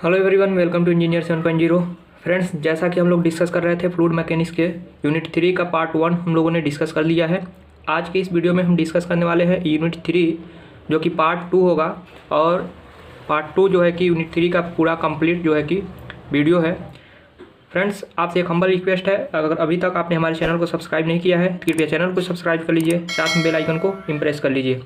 Hello everyone, welcome to engineer 7.0। Friends, जैसा कि हम लोग डिस्कस कर रहे थे फ्लूइड मैकेनिक्स के यूनिट 3 का पार्ट 1 हम लोगों ने डिस्कस कर लिया है। आज के इस वीडियो में हम डिस्कस करने वाले हैं यूनिट 3 जो कि पार्ट 2 होगा। और पार्ट 2 जो है कि यूनिट 3 का पूरा कंप्लीट जो है कि वीडियो है। फ्रेंड्स, आपसे एक हम्बल रिक्वेस्ट है, अगर अभी तक आपने हमारे चैनल को सब्सक्राइब नहीं किया है तो कृपया चैनल को सब्सक्राइब कर लीजिए, साथ में बेल आइकन को इम्प्रेस कर लीजिए।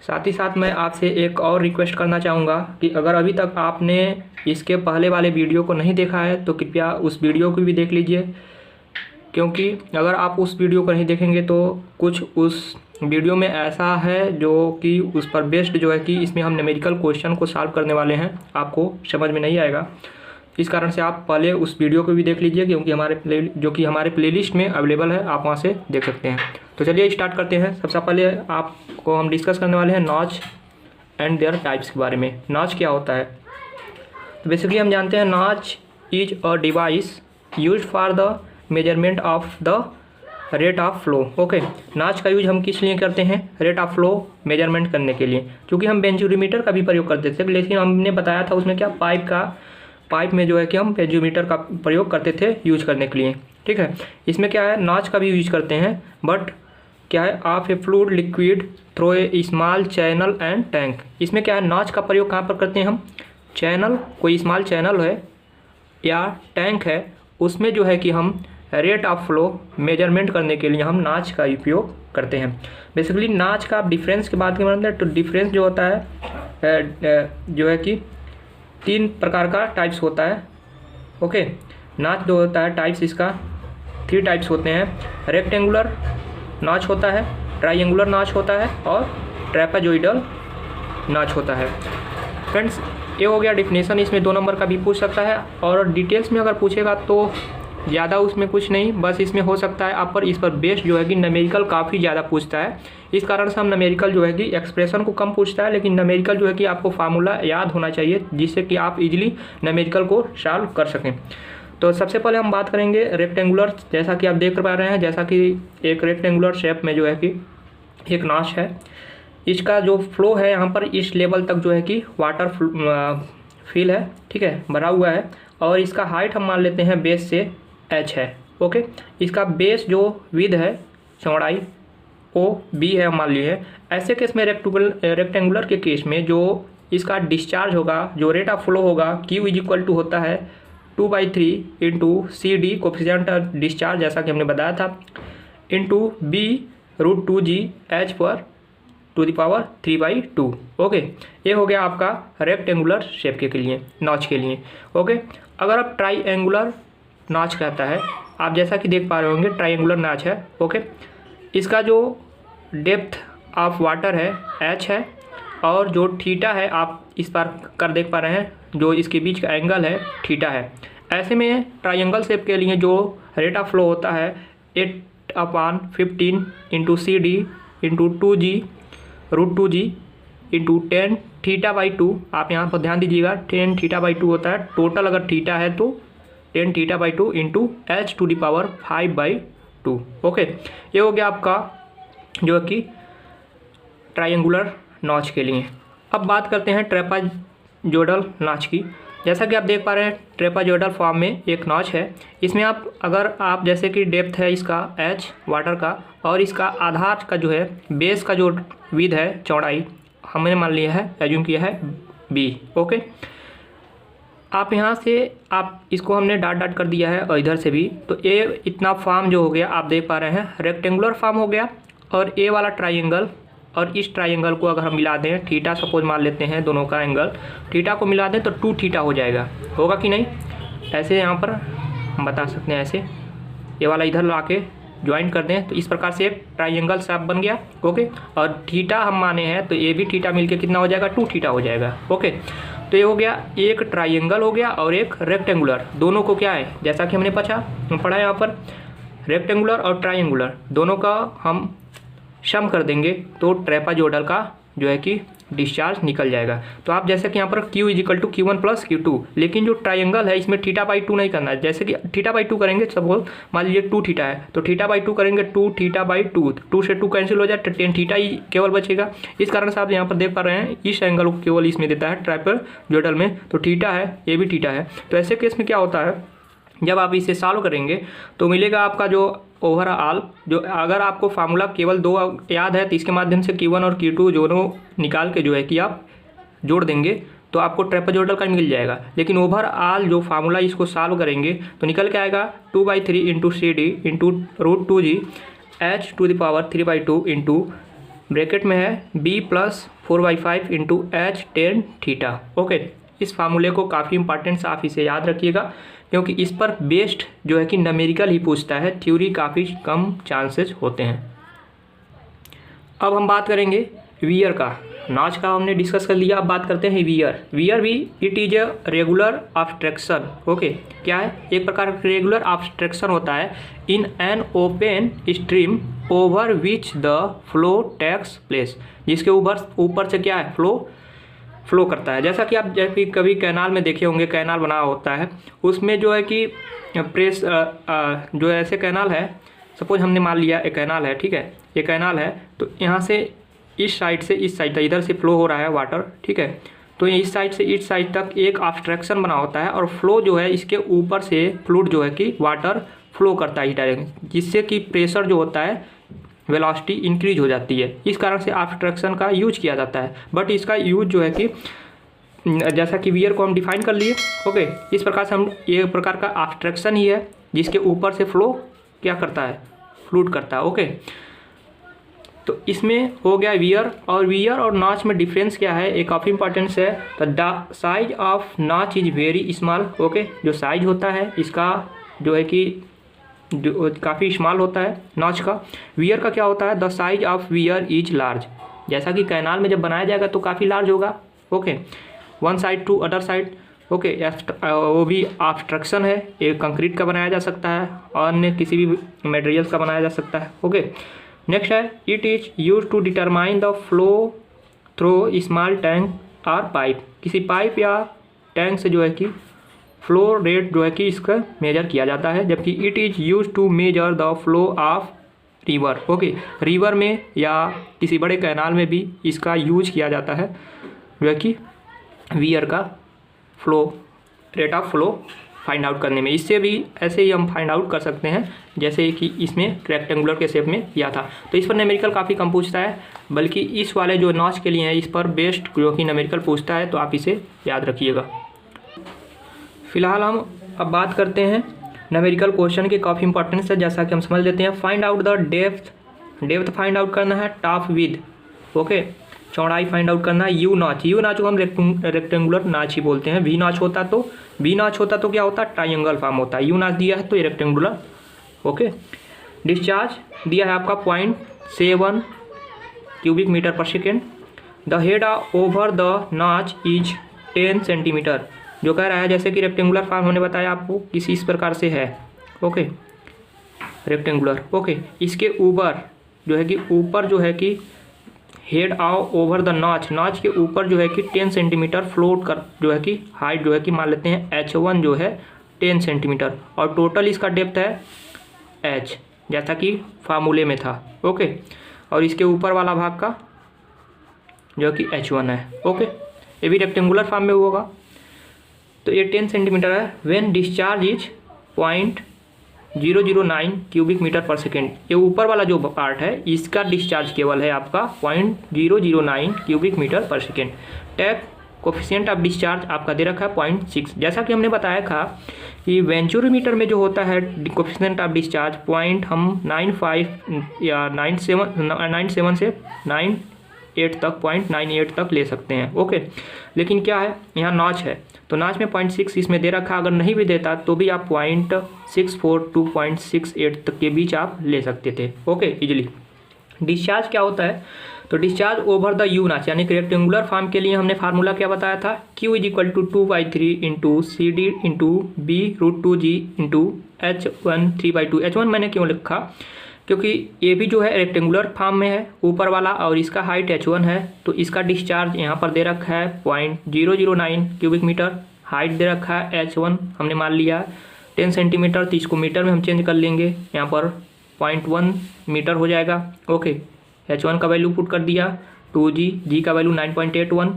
साथ ही साथ मैं आपसे एक और रिक्वेस्ट करना चाहूँगा कि अगर अभी तक आपने इसके पहले वाले वीडियो को नहीं देखा है तो कृपया उस वीडियो को भी देख लीजिए, क्योंकि अगर आप उस वीडियो को नहीं देखेंगे तो कुछ उस वीडियो में ऐसा है जो कि उस पर बेस्ड जो है कि इसमें हम न्यूमेरिकल क्वेश्चन को सॉल्व करने वाले हैं, आपको समझ में नहीं आएगा। इस कारण से आप पहले उस वीडियो को भी देख लीजिए, क्योंकि हमारे प्लेलिस्ट में अवेलेबल है, आप वहाँ से देख सकते हैं। तो चलिए स्टार्ट करते हैं। सबसे पहले आपको हम डिस्कस करने वाले हैं नॉच एंड देयर टाइप्स के बारे में। नॉच क्या होता है? तो बेसिकली हम जानते हैं notch is a device used for the measurement of the rate of flow. Okay, notch का यूज हम किस लिए करते हैं? रेट ऑफ फ्लो मेजरमेंट करने के लिए, क्योंकि हम बेंजोमीटर का भी प्रयोग करते थे, लेकिन हमने बताया था उसमें क्या पाइप में जो है कि हम बेंजोमीटर का प्रयोग करते थे यूज करने के लिए। ठीक है, इसमें क्या है, नॉच का भी यूज करते हैं, बट क्या है, of a fluid liquid through a small channel and tank. इसमें क्या है, नॉच का प्रयोग कहाँ पर करते हैं हम? चैनल, कोई स्मॉल चैनल है या टैंक है, उसमें जो है कि हम रेट ऑफ फ्लो मेजरमेंट करने के लिए हम नॉच का उपयोग करते हैं। बेसिकली नॉच का आप डिफरेंस की बात करें तो डिफरेंस जो होता है जो है कि 3 प्रकार का टाइप्स होता है। ओके, नॉच जो होता है टाइप्स, इसका 3 टाइप्स होते हैं। रेक्टेंगुलर नॉच होता है, ट्रायंगुलर नॉच होता है और ट्रेपेजोइडल नॉच होता है। फ्रेंड्स, ये हो गया डिफिनेशन। इसमें 2 नंबर का भी पूछ सकता है, और डिटेल्स में अगर पूछेगा तो ज़्यादा उसमें कुछ नहीं, बस इसमें हो सकता है आप पर इस पर बेस्ड जो है कि न्यूमेरिकल काफ़ी ज़्यादा पूछता है। इस कारण से हम न्यूमेरिकल जो है कि एक्सप्रेशन को कम पूछता है, लेकिन न्यूमेरिकल जो है कि आपको फार्मूला याद होना चाहिए, जिससे कि आप इजीली न्यूमेरिकल को सॉल्व कर सकें। तो सबसे पहले हम बात करेंगे रेक्टेंगुलर। जैसा कि आप देख पा रहे हैं, जैसा कि एक रेक्टेंगुलर शेप में जो है कि एक नॉच है, इसका जो फ्लो है यहाँ पर इस लेवल तक जो है कि वाटर फिल है, ठीक है, भरा हुआ है। और इसका हाइट हम मान लेते हैं बेस से h है। ओके, इसका बेस जो विड्थ है, चौड़ाई OB है मान लिए। ऐसे केस में रेक्टेंगुलर के केस में जो इसका डिस्चार्ज होगा, जो रेट ऑफ फ्लो होगा, Q इक्वल टू होता है 2/3 इंटू CD कोफिशिएंट डिस्चार्ज, जैसा कि हमने बताया था, इंटू B√2G H पर टू द पावर 3/2। ओके, ये हो गया आपका रेक्टेंगुलर शेप के लिए, नॉच के लिए। ओके, अगर आप ट्राइएंगुलर नॉच कहता है, आप जैसा कि देख पा रहे होंगे ट्राइएंगुलर नॉच है। ओके, इसका जो डेप्थ ऑफ वाटर है h है, और जो थीटा है आप इस पर कर देख पा रहे हैं, जो इसके बीच का एंगल है थीटा है। ऐसे में ट्राइएंगल शेप के लिए जो रेट ऑफ फ्लो होता है 8/15 into CD into 2G√2G into 10 θ/2। आप यहाँ पर ध्यान दीजिएगा, 10 θ/2 होता है। टोटल अगर थीटा है तो 10 θ/2 इंटू H⁵/2। ओके, ये हो गया आपका जो कि ट्रायंगुलर नॉच के लिए। अब बात करते हैं ट्रेपेजोइडल नॉच की। जैसा कि आप देख पा रहे हैं, ट्रेपेजोइडल फॉर्म में एक नॉच है। इसमें आप जैसे कि डेप्थ है इसका H वाटर का, और इसका आधार का जो है बेस का जो विड्थ है, चौड़ाई, हमने मान लिया है, एज्यूम किया है B। ओके, आप यहाँ से आप इसको हमने डॉट कर दिया है, और इधर से भी, तो ये इतना फॉर्म जो हो गया आप देख पा रहे हैं, रेक्टेंगुलर फॉर्म हो गया। और ए वाला ट्राइंगल और इस ट्राइंगल को अगर हम मिला दें, थीटा सपोज मान लेते हैं, दोनों का एंगल थीटा को मिला दें तो 2 θ हो जाएगा। होगा कि नहीं? ऐसे यहाँ पर हम बता सकते हैं, ऐसे ये वाला इधर ला के ज्वाइन कर दें तो इस प्रकार से एक ट्राइंगल शेप बन गया। ओके, और थीटा हम माने हैं तो ये भी थीटा मिलके कितना हो जाएगा? 2 θ हो जाएगा। ओके, तो ये हो गया, एक ट्राइंगल हो गया और एक रेक्टेंगुलर। दोनों को क्या है, जैसा कि हमने पढ़ा यहाँ पर, रेक्टेंगुलर और ट्राइंगुलर दोनों का हम सम कर देंगे तो ट्रेपेजोइडल का जो है कि डिस्चार्ज निकल जाएगा। तो आप जैसे कि यहाँ पर Q is equal to Q1 plus Q2, लेकिन जो ट्रायंगल है इसमें θ/2 नहीं करना है। जैसे कि θ/2 करेंगे, सपोज मान लीजिए 2θ है तो θ/2 करेंगे 2θ/2, 2 से 2 कैंसिल हो जाए तो tan θ ही केवल बचेगा। इस कारण से आप यहाँ पर देख पा रहे हैं इस एंगल को केवल इसमें देता है ट्राइपेजोइडल में, तो θ है, ये भी θ है। तो ऐसे केस में क्या होता है, जब आप इसे सॉल्व करेंगे तो मिलेगा आपका जो ओवरऑल, जो अगर आपको फार्मूला केवल 2 याद है तो इसके माध्यम से Q1 और Q2 दोनों निकाल के जो है कि आप जोड़ देंगे तो आपको ट्रेपेजोइडल का मिल जाएगा। लेकिन ओवरऑल जो फार्मूला इसको सॉल्व करेंगे तो निकल के आएगा 2/3 into CD into √2G H⁻³ into bracket में है B plus 4/5 into H tan θ। Okay, इस फार्मूले को काफ़ी इंपॉर्टेंट से आप इसे याद रखिएगा, क्योंकि इस पर बेस्ड जो है कि न्यूमेरिकल ही पूछता है, थ्योरी काफ़ी कम चांसेस होते हैं। अब हम बात करेंगे वियर का। नॉच का हमने डिस्कस कर लिया, अब बात करते हैं वियर। वियर भी it is a regular obstruction. Okay, क्या है, एक प्रकार का रेगुलर ऑब्स्ट्रक्शन होता है in an open stream over which the flow takes place, जिसके ऊपर से क्या है, फ्लो करता है। जैसा कि आप जब कभी कैनाल में देखे होंगे, कैनाल बना होता है उसमें जो है कि प्रेस जो ऐसे कैनाल है, सपोज हमने मान लिया एक कैनाल है, ठीक है, ये कैनाल है तो यहाँ से इस साइड से इस साइड तक इधर से फ्लो हो रहा है वाटर, ठीक है, तो इस साइड से इस साइड तक एक ऑब्स्ट्रक्शन बना होता है और फ्लो जो है इसके ऊपर से फ्लूइड जो है कि वाटर फ्लो करता है इस डायरेक्शन, जिससे कि प्रेशर जो होता है वेलोसिटी इंक्रीज हो जाती है। इस कारण से ऑब्स्ट्रक्शन का यूज किया जाता है। बट इसका यूज जो है कि जैसा कि वियर को हम डिफाइन कर लिए, ओके, इस प्रकार से हम ये प्रकार का ऑब्स्ट्रक्शन ही है जिसके ऊपर से फ्लो क्या करता है, फ्लूइड करता है। ओके, तो इसमें हो गया वियर। और वियर और नॉच में डिफरेंस क्या है, एक काफ़ी इंपॉर्टेंस है। तो the size of notch is very small. Okay, जो साइज होता है इसका जो है कि जो काफ़ी स्मॉल होता है नॉच का। वियर का क्या होता है, the size of wear is large. जैसा कि कैनाल में जब बनाया जाएगा तो काफ़ी लार्ज होगा। Okay, one side to other side. Okay, वो भी ऑब्स्ट्रक्शन है, एक कंक्रीट का बनाया जा सकता है और अन्य किसी भी मटेरियल्स का बनाया जा सकता है। ओके, नेक्स्ट है it is use to determine the flow through small tank और पाइप। किसी पाइप या टैंक से जो है कि फ्लो रेट जो है कि इसका मेजर किया जाता है। जबकि it is use to measure the flow of river. Okay, river में या किसी बड़े कैनाल में भी इसका यूज किया जाता है जो है कि वियर का flow rate of flow find out करने में। इससे भी ऐसे ही हम फाइंड आउट कर सकते हैं जैसे कि इसमें रेक्टेंगुलर के शेप में किया था। तो इस पर न्यूमेरिकल काफ़ी कम पूछता है, बल्कि इस वाले जो नॉच के लिए है इस पर बेस्ट जो कि न्यूमेरिकल पूछता है, तो आप इसे याद रखिएगा। फिलहाल हम अब बात करते हैं न्यूमेरिकल क्वेश्चन के काफ़ी इंपॉर्टेंस है, जैसा कि हम समझ लेते हैं। Find out the depth find out करना है, टॉप विद। ओके, चौड़ाई फाइंड आउट करना है। यू नॉच को हम रेक्टेंगुलर नॉच ही बोलते हैं। वी नॉच होता तो क्या होता, ट्रायंगल फॉर्म होता है। यू नॉच दिया है तो ये रेक्टेंगुलर। ओके, डिस्चार्ज दिया है आपका 0.7 क्यूबिक मीटर पर second. The head over the notch is 10 centimetre. जो कह रहा है जैसे कि रेक्टेंगुलर फॉर्म हमने बताया आपको किसी इस प्रकार से है। Okay, rectangular. ओके, इसके ऊपर जो है कि ऊपर जो है कि हेड ओवर द नॉच के ऊपर जो है कि 10 सेंटीमीटर फ्लोट कर जो है कि हाइट जो है कि मान लेते हैं H1 जो है 10 सेंटीमीटर और टोटल इसका डेप्थ है H, जैसा कि फार्मूले में था। ओके, और इसके ऊपर वाला भाग का जो कि H1 है। ओके, ये भी रेक्टेंगुलर फॉर्म में होगा। तो ये 10 सेंटीमीटर है। When discharge is 0.009 cubic metre पर सेकेंड। ये ऊपर वाला जो पार्ट है इसका डिस्चार्ज केवल है आपका 0.009 क्यूबिक मीटर पर second. Tap coefficient of discharge आपका दे रखा है 0.6। जैसा कि हमने बताया था कि वेंचुरोमीटर में जो होता है कोफिशिएंट ऑफ डिस्चार्ज पॉइंट हम 95 या 97 से 98 तक 0.98 तक ले सकते हैं। ओके, लेकिन क्या है यहाँ नॉच है तो नॉच में 0.6 इसमें दे रखा। अगर नहीं भी देता तो भी आप 0.64 to 0.68 तक के बीच आप ले सकते थे। Okay, easily. डिस्चार्ज क्या होता है, तो discharge over the you notch, यानी कि रेक्टेंगुलर फॉर्म के लिए हमने फार्मूला क्या बताया था, Q is equal to 2/3 into CD into B √2G into H1 3/2। H1 मैंने क्यों लिखा, क्योंकि ये भी जो है रेक्टेंगुलर फॉर्म में है ऊपर वाला और इसका हाइट h1 है, तो इसका डिस्चार्ज यहाँ पर दे रखा है 0.009 क्यूबिक मीटर। हाइट दे रखा है h1 हमने मान लिया 10 सेंटीमीटर, तो इसको मीटर में हम चेंज कर लेंगे, यहाँ पर 0.1 मीटर हो जाएगा। ओके, h1 का वैल्यू पुट कर दिया 2g, g का value 9.81,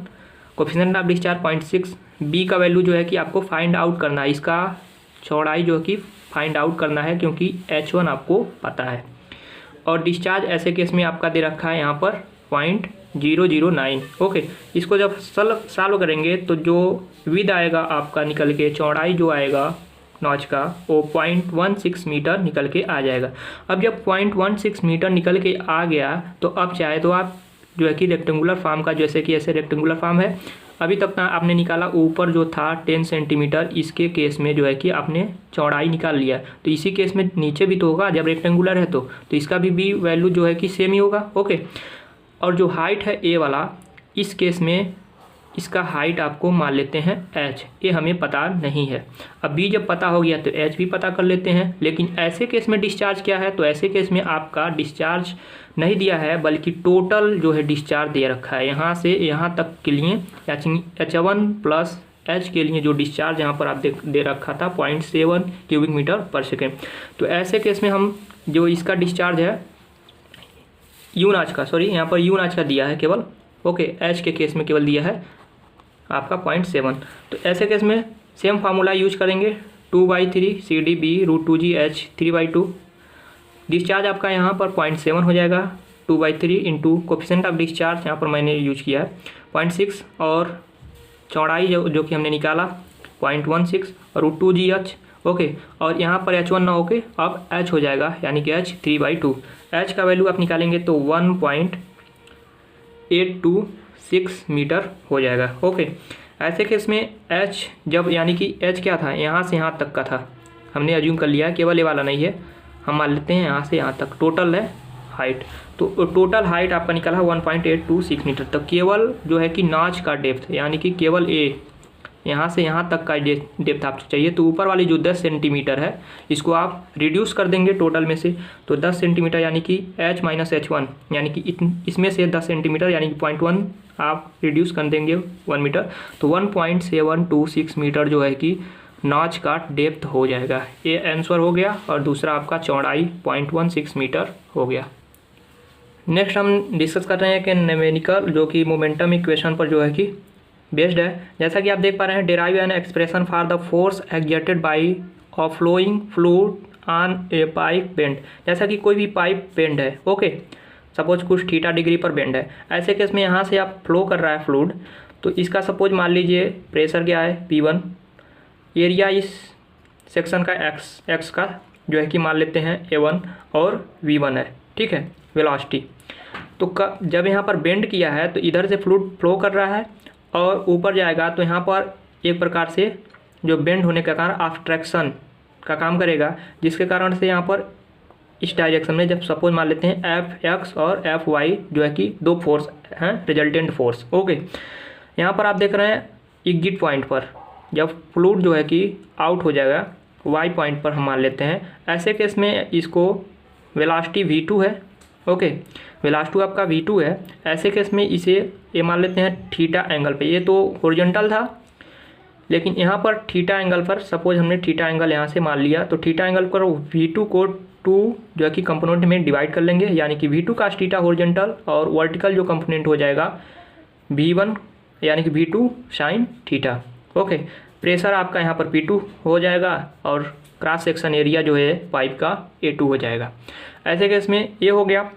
coefficient of discharge 0.6, b का वैल्यू जो है कि आपको फाइंड आउट करना है, इसका चौड़ाई जो है कि फाइंड आउट करना है क्योंकि h1 आपको पता है। और डिस्चार्ज ऐसे केस में आपका दे रखा है यहाँ पर 0.009। ओके, इसको जब सॉल्व करेंगे तो जो विद आएगा आपका निकल के, चौड़ाई जो आएगा नॉच का वो 0.16 मीटर निकल के आ जाएगा। अब जब 0.16 मीटर निकल के आ गया तो अब चाहे तो आप जो है कि रेक्टेंगुलर फॉर्म का, जैसे कि ऐसे रेक्टेंगुलर फॉर्म है, अभी तक ना आपने निकाला ऊपर जो था 10 सेंटीमीटर, इसके केस में जो है कि आपने चौड़ाई निकाल लिया, तो इसी केस में नीचे भी तो होगा जब रेक्टेंगुलर है तो इसका भी वैल्यू जो है कि सेम ही होगा। ओके, और जो हाइट है ए वाला, इस केस में इसका हाइट आपको मान लेते हैं h, ये हमें पता नहीं है। अब b जब पता हो गया तो h भी पता कर लेते हैं। लेकिन ऐसे केस में डिस्चार्ज क्या है, तो ऐसे केस में आपका डिस्चार्ज नहीं दिया है बल्कि टोटल जो है डिस्चार्ज दे रखा है, यहाँ से यहाँ तक के लिए h1 प्लस h के लिए जो डिस्चार्ज यहाँ पर आप दे रखा था 0.7 क्यूबिक मीटर पर सेकेंड। तो ऐसे केस में हम जो इसका डिस्चार्ज है यू नॉच का, सॉरी यहाँ पर यू नॉच का दिया है केवल। ओके, h के केस में केवल दिया है आपका 0.7। तो ऐसे केस में सेम फार्मूला यूज करेंगे 2/3 CD/√2g h 3/2। डिस्चार्ज आपका यहाँ पर 0.7 हो जाएगा, 2/3 इंटू कोफिशिएंट ऑफ डिस्चार्ज यहाँ पर मैंने यूज किया है 0.6, और चौड़ाई जो कि हमने निकाला 0.16 और √2g h। ओके, और यहाँ पर h1 ना होके अब h हो जाएगा, यानी कि h 3/2। h का वैल्यू आप निकालेंगे तो 1.826 मीटर हो जाएगा। ओके, ऐसे केस में h जब, यानी कि h क्या था, यहाँ से यहाँ तक का था, हमने अज्यूम कर लिया, केवल ये वाला नहीं है, हम मान लेते हैं यहाँ से यहाँ तक टोटल है हाइट। तो टोटल हाइट आपका निकला 1.826 मीटर। तो केवल जो है कि नॉच का डेप्थ, यानी कि केवल ए यहाँ से यहाँ तक का डेप्थ आपको चाहिए, तो ऊपर वाली जो 10 सेंटीमीटर है इसको आप रिड्यूस कर देंगे टोटल में से, तो 10 सेंटीमीटर यानी कि h माइनस h1, यानी कि इसमें से 10 सेंटीमीटर यानी कि 0.1 आप रिड्यूस कर देंगे 1 मीटर, तो 1.726 मीटर जो है कि नॉच का डेप्थ हो जाएगा। ये आंसर हो गया, और दूसरा आपका चौड़ाई 0.16 मीटर हो गया। नेक्स्ट हम डिस्कस कर रहे हैं कि न्यूमेरिकल जो कि मोमेंटम इक्वेशन पर जो है कि बेस्ड है। जैसा कि आप देख पा रहे हैं, derive an expression for the force exerted by a flowing fluid on a pipe bend. जैसा कि कोई भी पाइप बेंड है, ओके, सपोज कुछ थीटा डिग्री पर बेंड है, ऐसे केस में यहाँ से आप फ्लो कर रहा है फ्लूइड, तो इसका सपोज मान लीजिए प्रेशर क्या है P1, एरिया इस सेक्शन का एक्स का जो है कि मान लेते हैं A1 और V1 है, ठीक है, वेलोसिटी। तो जब यहाँ पर बेंड किया है तो इधर से फ्लूइड फ्लो कर रहा है और ऊपर जाएगा, तो यहाँ पर एक प्रकार से जो बेंड होने के कारण ऑब्स्ट्रक्शन का काम करेगा, जिसके कारण से यहाँ पर इस डायरेक्शन में जब सपोज मान लेते हैं Fx और Fy जो है कि दो फोर्स हैं, रिजल्टेंट फोर्स। ओके, यहाँ पर आप देख रहे हैं एग्जिट पॉइंट पर जब फ्लूइड जो है कि आउट हो जाएगा y पॉइंट पर हम मान लेते हैं, ऐसे केस में इसको वेलोसिटी v2 है। ओके, वेलोसिटी आपका v2 है, ऐसे केस में इसे ये मान लेते हैं थीटा एंगल पे। ये तो हॉरिजॉन्टल था, लेकिन यहाँ पर थीटा एंगल पर सपोज हमने थीटा एंगल यहाँ से मान लिया, तो थीटा एंगल पर v2 को 2 जो है कि कंपोनेंट में डिवाइड कर लेंगे, यानी कि v2 का थीटा हॉरिजॉन्टल और वर्टिकल जो कंपोनेंट हो जाएगा v1 यानी कि v2 sine theta. Okay, pressure आपका यहाँ पर P2 हो जाएगा और क्रॉस सेक्शन एरिया जो है पाइप का A2 हो जाएगा। ऐसे केस में ये हो गया,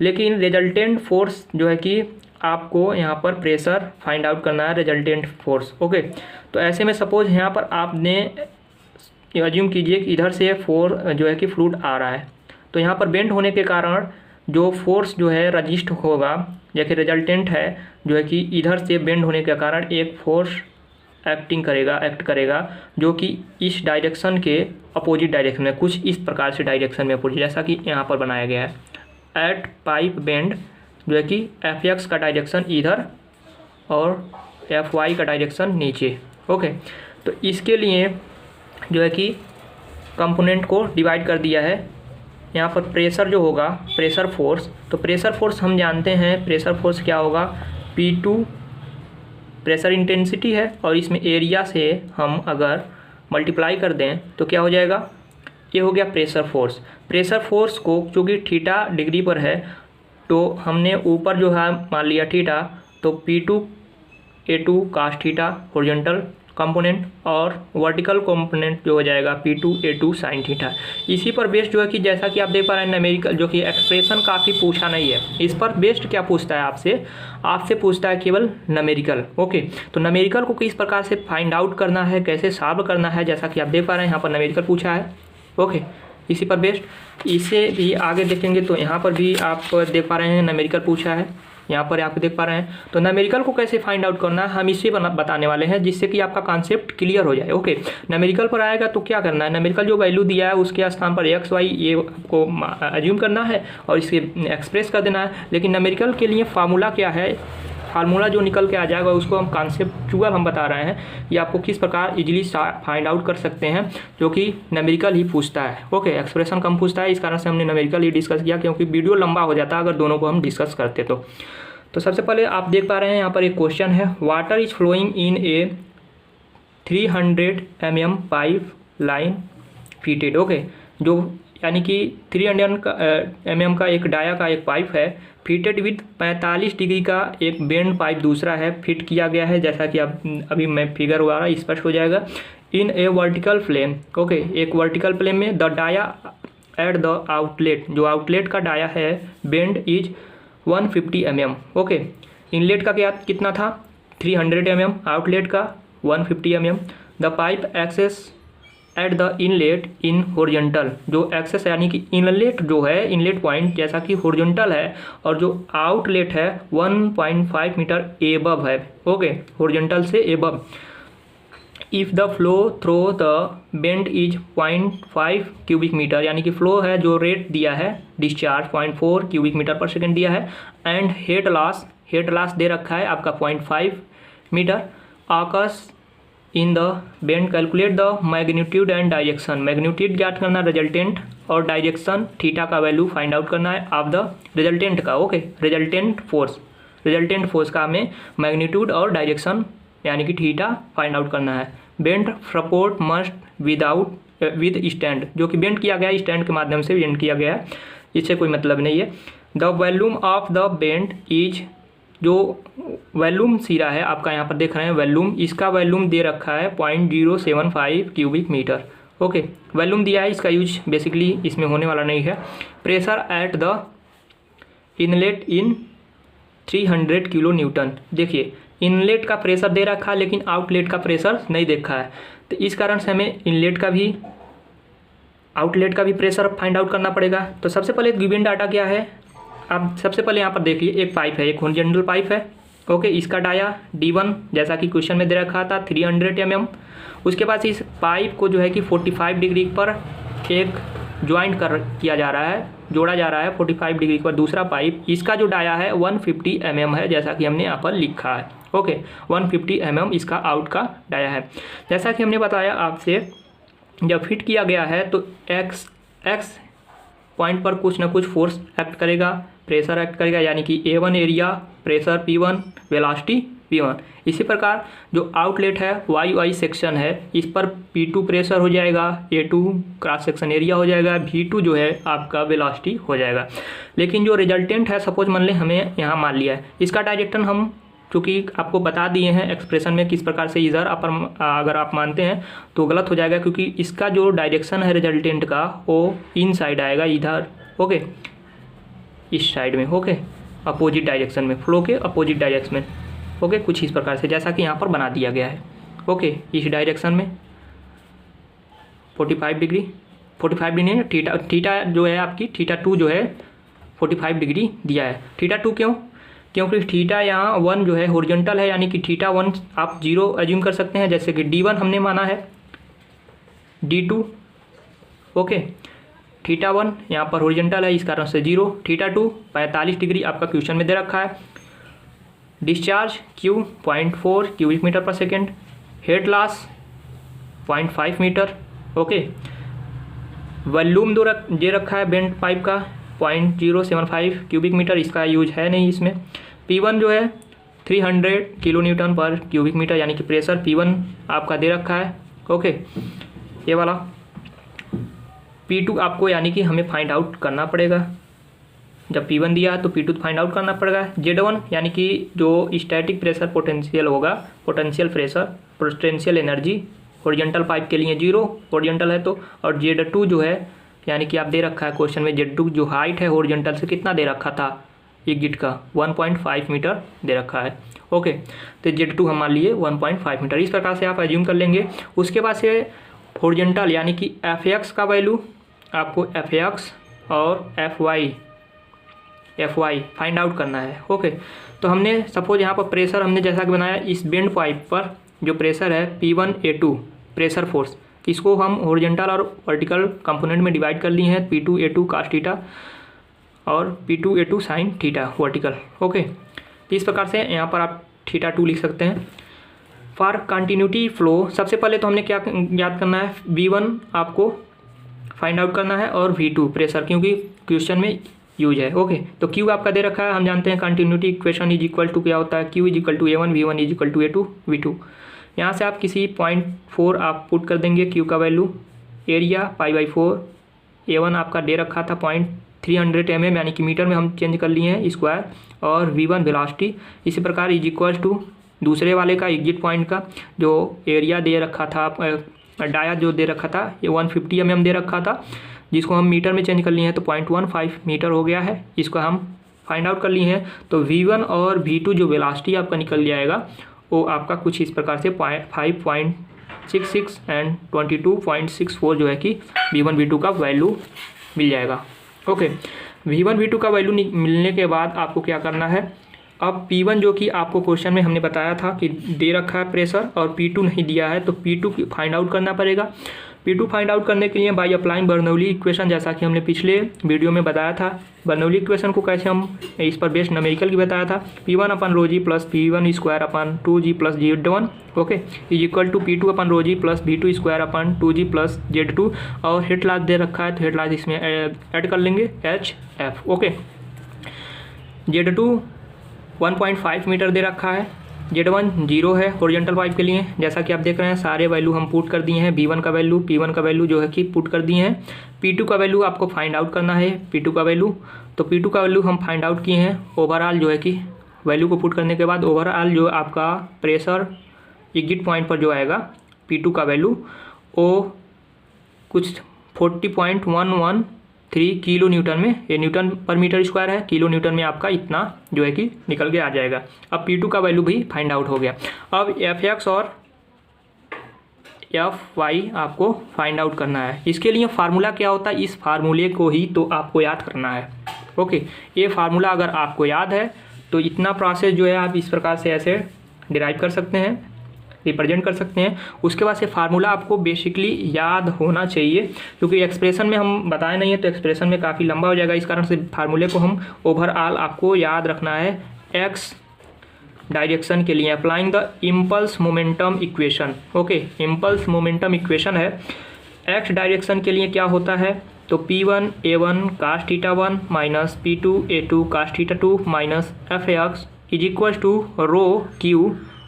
लेकिन रिजल्टेंट फोर्स जो है कि आपको यहाँ पर प्रेशर फाइंड आउट करना है, रिजल्टेंट फोर्स। ओके, तो ऐसे में सपोज यहाँ पर आपने अज्यूम कीजिए कि इधर से जो है कि फ्लूइड आ रहा है, तो यहाँ पर बेंड होने के कारण जो फोर्स जो है रजिस्ट होगा, जबकि रिजल्टेंट है जो है कि इधर से बेंड होने के कारण एक फोर्स एक्ट करेगा जो कि इस डायरेक्शन के अपोजिट डायरेक्शन में, कुछ इस प्रकार से डायरेक्शन में अपोजिट, जैसा कि यहाँ पर बनाया गया है। एट पाइप बेंड जो है कि Fx का डायरेक्शन इधर और Fy का डायरेक्शन नीचे। ओके, तो इसके लिए जो है कि कंपोनेंट को डिवाइड कर दिया है यहाँ पर प्रेशर जो होगा, प्रेशर फोर्स, तो प्रेशर फोर्स हम जानते हैं प्रेशर फोर्स क्या होगा, P2 प्रेशर इंटेंसिटी है और इसमें एरिया से हम अगर मल्टीप्लाई कर दें तो क्या हो जाएगा, ये हो गया प्रेशर फोर्स। प्रेशर फोर्स को चूँकि थीटा डिग्री पर है तो हमने ऊपर जो है मान लिया थीटा, तो P2A2 cos theta horizontal component और वर्टिकल कंपोनेंट जो हो जाएगा P2A2 साइन थीटा। इसी पर बेस्ड जो है कि जैसा कि आप देख पा रहे हैं न्यूमेरिकल जो कि एक्सप्रेशन काफ़ी पूछा नहीं है, इस पर बेस्ड क्या पूछता है आपसे पूछता है केवल न्यूमेरिकल। ओके, तो न्यूमेरिकल को किस प्रकार से फाइंड आउट करना है, कैसे सॉल्व करना है, जैसा कि आप देख पा रहे हैं यहाँ पर न्यूमेरिकल पूछा है। ओके, इसी पर बेस्ड इसे भी आगे देखेंगे तो यहाँ पर भी आप देख पा रहे हैं न्यूमेरिकल पूछा है, यहाँ पर आप देख पा रहे हैं। तो न्यूमेरिकल को कैसे फाइंड आउट करना है हम इसे बताने वाले हैं, जिससे कि आपका कॉन्सेप्ट क्लियर हो जाए। ओके, न्यूमेरिकल पर आएगा तो क्या करना है, न्यूमेरिकल जो वैल्यू दिया है उसके स्थान पर एक्स वाई ये आपको अज्यूम करना है और इसे एक्सप्रेस कर देना है। लेकिन न्यूमेरिकल के लिए फार्मूला क्या है, फार्मूला जो निकल के आ जाएगा उसको हम कॉन्सेप्चुअल हम बता रहे हैं, ये आपको किस प्रकार इजीली फाइंड आउट कर सकते हैं, जो कि न्यूमेरिकल ही पूछता है। ओके, एक्सप्रेशन कम पूछता है, इस कारण से हमने न्यूमेरिकल ही डिस्कस किया, क्योंकि वीडियो लंबा हो जाता अगर दोनों को हम डिस्कस करते तो सबसे पहले आप देख पा रहे हैं यहाँ पर एक क्वेश्चन है, water is flowing in a 300 mm pipe line fitted. Okay, जो यानी कि 300 mm का एक डाया का एक पाइप है, फिटेड विद 45 डिग्री का एक बेंड पाइप दूसरा है, फिट किया गया है, जैसा कि आप अभी मैं फिगर हुआ रहा स्पष्ट हो जाएगा। In a vertical plane, okay, एक वर्टिकल प्लेन में the dia at the outlet, जो आउटलेट का डाया है bend is 150 mm। Okay, inlet का क्या कितना था 300 mm, आउटलेट का 150 mm। The pipe axis at the inlet in horizontal, जो एक्सेस यानी कि इनलेट जो है, इनलेट पॉइंट जैसा कि हॉरिजॉन्टल है और जो आउटलेट है 1.5 मीटर एबव है। ओके, हॉरिजॉन्टल से above. If the flow through the bend is 0.5 cubic metre, यानी कि फ्लो है जो रेट दिया है डिस्चार्ज 0.4 क्यूबिक मीटर पर सेकेंड दिया है, एंड हेड लॉस दे रखा है आपका 0.5 मीटर। आकस in the bend calculate the magnitude and direction, magnitude ज्ञात करना रिजल्टेंट और डायरेक्शन थीटा का वैल्यू फाइंड आउट करना है ऑफ द रिजल्टेंट का। ओके, रिजल्टेंट फोर्स का हमें मैग्नीट्यूड और डायरेक्शन यानी कि थीटा फाइंड आउट करना है। Bend support must with stand, जो कि बेंड किया गया स्टैंड के माध्यम से बेंड किया गया है, इससे कोई मतलब नहीं है। The volume of the bend is, जो वॉल्यूम सिरा है आपका यहाँ पर देख रहे हैं वॉल्यूम, इसका वॉल्यूम दे रखा है 0.075 क्यूबिक मीटर। ओके, वॉल्यूम दिया है, इसका यूज बेसिकली इसमें होने वाला नहीं है। Pressure at the inlet in 300 kilo Newton, देखिए इनलेट का प्रेशर दे रखा है लेकिन आउटलेट का प्रेशर नहीं देखा है, तो इस कारण से हमें इनलेट का भी आउटलेट का भी प्रेशर फाइंड आउट करना पड़ेगा। तो सबसे पहले गिवन डाटा क्या है, आप सबसे पहले यहाँ पर देखिए एक पाइप है, एक हॉरिजॉन्टल पाइप है। ओके, इसका डाया D1 जैसा कि क्वेश्चन में दे रखा था 300 mm। उसके बाद इस पाइप को जो है कि 45 डिग्री पर एक ज्वाइंट किया जा रहा है, जोड़ा जा रहा है 45 डिग्री पर दूसरा पाइप, इसका जो डाया है 150 mm है, जैसा कि हमने यहाँ पर लिखा है। ओके, 150 mm इसका आउट का डाया है। जैसा कि हमने बताया आपसे, जब फिट किया गया है तो एक्स पॉइंट पर कुछ ना कुछ फोर्स एक्ट करेगा, प्रेशर एक्ट करेगा, यानी कि A1 area, pressure P1, velocity P1। इसी प्रकार जो आउटलेट है YY सेक्शन है, इस पर P2 प्रेशर हो जाएगा, A2 क्रॉस सेक्शन एरिया हो जाएगा, V2 जो है आपका वेलोसिटी हो जाएगा। लेकिन जो रिजल्टेंट है, सपोज मान लें हमें यहाँ मान लिया है, इसका डायरेक्शन हम चूँकि आपको बता दिए हैं एक्सप्रेशन में किस प्रकार से इधर अगर आप मानते हैं तो गलत हो जाएगा, क्योंकि इसका जो डायरेक्शन है रिजल्टेंट का वो इन साइड आएगा इधर। ओके, इस साइड में, ओके, अपोजिट डायरेक्शन में, फ्लो के अपोजिट डायरेक्शन में। ओके, कुछ इस प्रकार से जैसा कि यहाँ पर बना दिया गया है। ओके, इस डायरेक्शन में 45 डिग्री नहीं, थीटा जो है आपकी θ2 जो है 45 डिग्री दिया है। θ2 क्यों, क्योंकि थीटा यहाँ 1 जो है हॉरिजॉन्टल है, यानी कि θ1 आप 0 एज्यूम कर सकते हैं, जैसे कि D1 हमने माना है, D2। ओके, θ1 यहाँ पर हॉरिजॉन्टल है, इस कारण से 0। θ2 45 डिग्री आपका क्वेश्चन में दे रखा है। डिस्चार्ज Q 0.4 क्यूबिक मीटर पर second, head loss 0.5 metre. Okay, volume दे रखा है बेंट पाइप का 0.075 क्यूबिक मीटर, इसका यूज है नहीं इसमें। P1 जो है 300 किलो न्यूटन पर क्यूबिक मीटर, यानी कि प्रेशर P1 आपका दे रखा है। ओके, ये वाला P2 आपको यानी कि हमें फाइंड आउट करना पड़ेगा। जब P1 दिया तो P2 फाइंड आउट करना पड़ेगा। Z1 यानी कि जो स्टैटिक प्रेशर पोटेंशियल होगा, potential pressure, potential energy horizontal pipe के लिए 0 हॉरिजॉन्टल है तो, और Z2 जो है यानी कि आप दे रखा है क्वेश्चन में Z2 जो हाइट है हॉरिजॉन्टल से कितना दे रखा था एग्जिट का 1.5 मीटर दे रखा है। ओके, तो Z2 हम मान लिए 1.5 मीटर, इस प्रकार से आप एज्यूम कर लेंगे। उसके बाद से हॉरिजॉन्टल यानी कि Fx का वैल्यू आपको Fx और Fy फाइंड आउट करना है। ओके, तो हमने सपोज यहाँ पर प्रेशर हमने जैसा कि बनाया, इस बेंड पाइप पर जो प्रेशर है P1A2 प्रेशर फोर्स, इसको हम हॉरिजॉन्टल और वर्टिकल कंपोनेंट में डिवाइड कर लिए हैं, P2A2 cos थीटा और P2A2 sin theta vertical. Okay, तो इस प्रकार से यहाँ पर आप θ2 लिख सकते हैं। फॉर कंटिन्यूटी फ्लो सबसे पहले तो हमने क्या याद करना है, V1 आपको फाइंड आउट करना है और V2 प्रेशर, क्योंकि क्वेश्चन में यूज है। ओके, तो Q आपका दे रखा है, हम जानते हैं continuity equation is equal to क्या होता है, Q is equal to A1 V1 is equal to A2 V2। यहाँ से आप किसी 0.4 आप पुट कर देंगे Q का वैल्यू, एरिया π/4, A1 आपका दे रखा था 0.300 mm यानी कि मीटर में हम चेंज कर लिए हैं स्क्वायर, और V1 वेलोसिटी। इसी प्रकार इज इक्वल टू दूसरे वाले का एग्जिट पॉइंट का जो एरिया दे रखा था, डाया जो दे रखा था ये 150 mm दे रखा था, जिसको हम मीटर में चेंज कर लिए हैं तो 0.15 मीटर हो गया है, इसको हम फाइंड आउट कर लिए हैं। तो V1 और V2 जो वेलोसिटी आपका निकल जाएगा वो आपका कुछ इस प्रकार से 5.66 एंड 22.64 जो है कि V1 V2 का वैल्यू मिल जाएगा। ओके, V1 V2 का वैल्यू मिलने के बाद आपको क्या करना है, अब P1 जो कि आपको क्वेश्चन में हमने बताया था कि दे रखा है प्रेशर और P2 नहीं दिया है, तो P2 फाइंड आउट करना पड़ेगा। P2 फाइंड आउट करने के लिए बाय अप्लाइंग बर्नौली इक्वेशन, जैसा कि हमने पिछले वीडियो में बताया था। बर्नौली इक्वेशन को कैसे हम इस पर बेस्ड न्यूमेरिकल की बताया था, P1/ρg plus P1² 2g plus Z1 okay is equal to P2/ρg plus V2² 2g plus Z2, और हेड लॉस दे रखा है तो हेड लॉस इसमें ऐड कर लेंगे HF। ओके, Z2 1.5 मीटर दे रखा है, Z1 0 है हॉरिजॉन्टल पाइप के लिए, जैसा कि आप देख रहे हैं सारे वैल्यू हम पुट कर दिए हैं। V1 का वैल्यू, P1 का वैल्यू जो है कि पुट कर दिए हैं। P2 का वैल्यू आपको फाइंड आउट करना है, P2 का वैल्यू, तो P2 का वैल्यू हम फाइंड आउट किए हैं। ओवरऑल जो है कि वैल्यू को पुट करने के बाद ओवरऑल जो आपका प्रेशर एग्जिट पॉइंट पर जो आएगा P2 का वैल्यू वो कुछ 40.113 किलो न्यूटन में, ये न्यूटन पर मीटर स्क्वायर है, किलो न्यूटन में आपका इतना जो है कि निकल के आ जाएगा। अब P2 का वैल्यू भी फाइंड आउट हो गया। अब Fx और Fy आपको फाइंड आउट करना है। इसके लिए फार्मूला क्या होता है, इस फार्मूले को ही तो आपको याद करना है। ओके, ये फार्मूला अगर आपको याद है तो इतना प्रोसेस जो है आप इस प्रकार से ऐसे डिराइव कर सकते हैं, रिप्रेजेंट कर सकते हैं। उसके बाद से फार्मूला आपको बेसिकली याद होना चाहिए, क्योंकि एक्सप्रेशन में हम बताए नहीं है तो एक्सप्रेशन में काफ़ी लंबा हो जाएगा। इस कारण से फार्मूले को हम ओवरऑल आपको याद रखना है। एक्स डायरेक्शन के लिए applying the impulse momentum equation. Okay, impulse momentum equation है। एक्स डायरेक्शन के लिए क्या होता है, तो P1A1 cos θ1 minus P2A2 cos θ2 minus Fx is equal to rho Q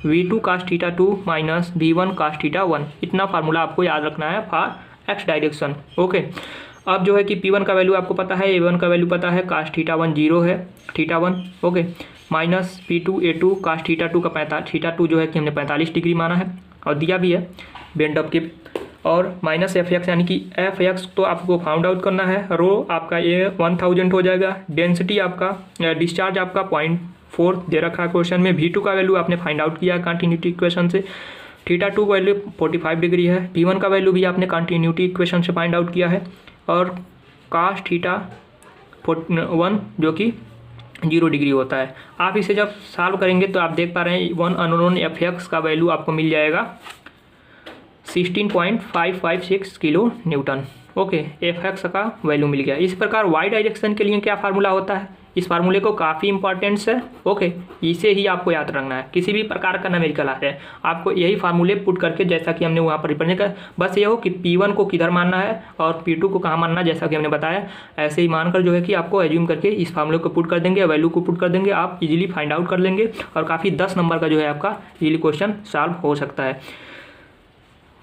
V2 cos θ2 minus V1 cos θ1। इतना फार्मूला आपको याद रखना है फॉर एक्स डायरेक्शन। ओके, अब जो है कि P1 का वैल्यू आपको पता है, A1 का वैल्यू पता है, cos θ1 0 है, θ1 ओके, माइनस P2A2 cos θ2 का 45 θ2 जो है कि हमने 45 डिग्री माना है और दिया भी है बेंड अप के, और माइनस Fx यानी कि Fx तो आपको फाउंड आउट करना है। रो आपका ये 1000 हो जाएगा, डेंसिटी आपका डिस्चार्ज आपका 0.4 दे रखा है क्वेश्चन में। V2 का वैल्यू आपने फाइंड आउट किया कंटिन्यूटी इक्वेशन से, θ2 वैल्यू 45 डिग्री है, P1 का वैल्यू भी आपने कंटिन्यूटी इक्वेशन से फाइंड आउट किया है, और cos θ1 जो कि 0 डिग्री होता है। आप इसे जब सॉल्व करेंगे तो आप देख पा रहे हैं 1 अननोन Fx का वैल्यू आपको मिल जाएगा 16.556 kilo Newton. Okay, F x का वैल्यू मिल गया। इस प्रकार वाई डायरेक्शन के लिए क्या फार्मूला होता है, इस फार्मूले को काफ़ी इंपॉर्टेंस है। ओके, इसे ही आपको याद रखना है, किसी भी प्रकार का न्यूमेरिकल आ है आपको यही फार्मूले पुट करके, जैसा कि हमने वहाँ पर रिप्रेजेंट कर, बस ये हो कि P1 को किधर मानना है और P2 को कहाँ मानना है, जैसा कि हमने बताया ऐसे ही मानकर जो है कि आपको एज्यूम करके इस फार्मूले को पुट कर देंगे, वैल्यू को पुट कर देंगे, आप इजीली फाइंड आउट कर लेंगे और काफ़ी 10 नंबर का जो है आपका इजीली क्वेश्चन सॉल्व हो सकता है।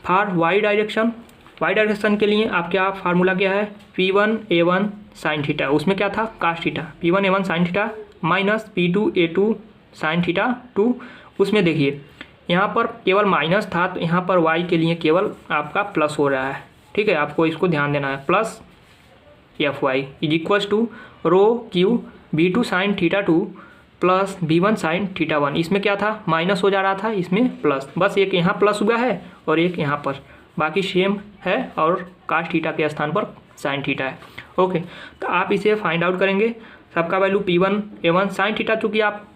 फॉर वाई डायरेक्शन के लिए आप क्या फार्मूला क्या है, P1A1 साइन थीटा, उसमें क्या था cos theta, P1A1 sine theta minus P2A2 sine theta 2। उसमें देखिए यहाँ पर केवल माइनस था, तो यहाँ पर y के लिए केवल आपका प्लस हो रहा है। ठीक है, आपको इसको ध्यान देना है, plus Fy is equals to rho Q V2 sine theta 2 plus V1 sine theta 1। इसमें क्या था माइनस हो जा रहा था, इसमें प्लस, बस एक यहाँ प्लस हुआ है और एक यहाँ पर, बाकी सेम है और कास थीटा के स्थान पर साइन थीटा है। ओके, तो आप इसे फाइंड आउट करेंगे, सबका वैल्यू P1A1 साइन थीटा, चूँकि आप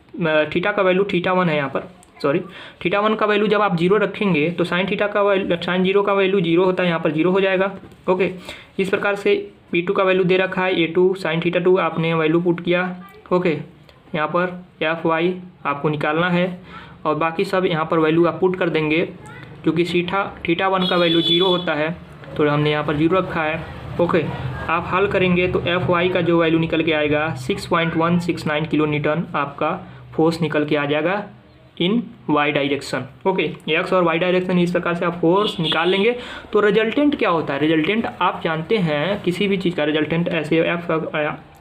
थीटा का वैल्यू थीटा 1 है यहाँ पर, सॉरी थीटा 1 का वैल्यू जब आप 0 रखेंगे तो साइन थीटा का वैल्यू, साइन 0 का वैल्यू 0 होता है, यहाँ पर 0 हो जाएगा। ओके, इस प्रकार से P2 का वैल्यू दे रखा है A2 साइन थीटा 2, आपने वैल्यू पुट किया। ओके, यहाँ पर Fy आपको निकालना है और बाकी सब यहाँ पर वैल्यू आप पुट कर देंगे, क्योंकि थीटा 1 का वैल्यू 0 होता है तो हमने यहाँ पर 0 रखा है। ओके, आप हल करेंगे तो Fy का जो वैल्यू निकल के आएगा 6.169 किलो न्यूटन आपका फोर्स निकल के आ जाएगा इन वाई डायरेक्शन। ओके, एक्स और वाई डायरेक्शन इस प्रकार से आप फोर्स निकाल लेंगे। तो रिजल्टेंट क्या होता है, रिजल्टेंट आप जानते हैं किसी भी चीज़ का रिजल्टेंट ऐसे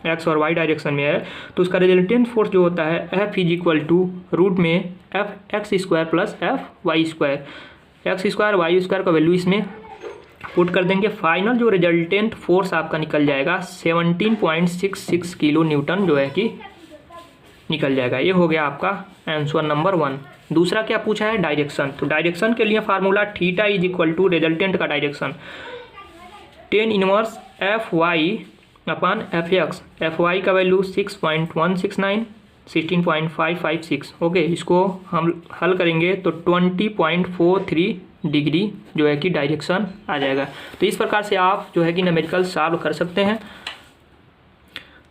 एक्स और वाई डायरेक्शन में है तो उसका रिजल्टेंट फोर्स जो होता है F is equal to root में F X square plus F Y square, X square Y square का वैल्यू इसमें पुट कर देंगे। फाइनल जो रिजल्टेंट फोर्स आपका निकल जाएगा 17.66 किलो न्यूटन जो है कि निकल जाएगा। ये हो गया आपका आंसर नंबर 1। दूसरा क्या पूछा है, डायरेक्शन। तो डायरेक्शन के लिए formula theta is equal to resultant का direction tan inverse Fy upon Fx, Fy का वैल्यू 6.169 16.556। ओके, इसको हम हल करेंगे तो 20.43 डिग्री जो है कि डायरेक्शन आ जाएगा। तो इस प्रकार से आप जो है कि न्यूमेरिकल सॉल्व कर सकते हैं।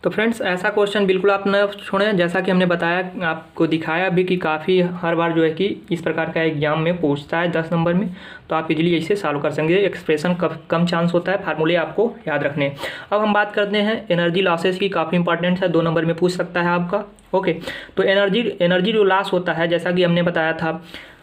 तो फ्रेंड्स, ऐसा क्वेश्चन बिल्कुल आप न छोड़ें, जैसा कि हमने बताया, आपको दिखाया भी कि काफ़ी हर बार जो है कि इस प्रकार का एग्जाम में पूछता है 10 नंबर में, तो आप इजीली इसे सॉल्व कर सकेंगे। एक्सप्रेशन कम चांस होता है, फार्मूले आपको याद रखने। अब हम बात करते हैं एनर्जी लॉसेस की, काफ़ी इंपॉर्टेंट है, 2 नंबर में पूछ सकता है आपका। ओके, तो एनर्जी जो लॉस होता है, जैसा कि हमने बताया था,